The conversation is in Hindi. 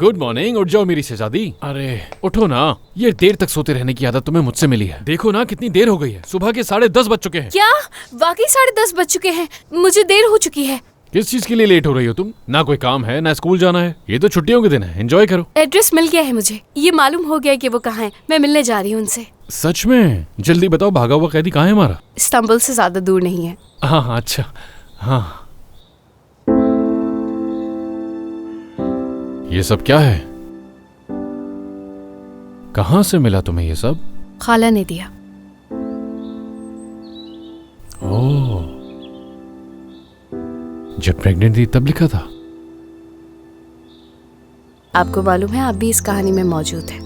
Good morning. उठ जाओ मेरी शहजादी। अरे उठो ना, ये देर तक सोते रहने की आदत तुम्हें मुझसे मिली है। देखो ना कितनी देर हो गई है, सुबह के 10:30 बज चुके हैं। क्या वाकई 10:30 बज चुके हैं? मुझे देर हो चुकी है। किस चीज के लिए लेट हो रही हो तुम? ना कोई काम है ना स्कूल जाना है, ये तो छुट्टियों के दिन है, एंजॉय करो। एड्रेस मिल गया है मुझे, ये मालूम हो गया कि वो कहाँ है। मैं मिलने जा रही हूँ उनसे। सच में? जल्दी बताओ, भागा हुआ कैदी कहाँ है हमारा? इस्तांबुल से ज्यादा दूर नहीं है। हाँ हाँ, अच्छा हाँ। ये सब क्या है? कहाँ से मिला तुम्हें ये सब? खाला ने दिया। ओह, जब प्रेग्नेंट थी तब लिखा था? आपको मालूम है, आप भी इस कहानी में मौजूद है।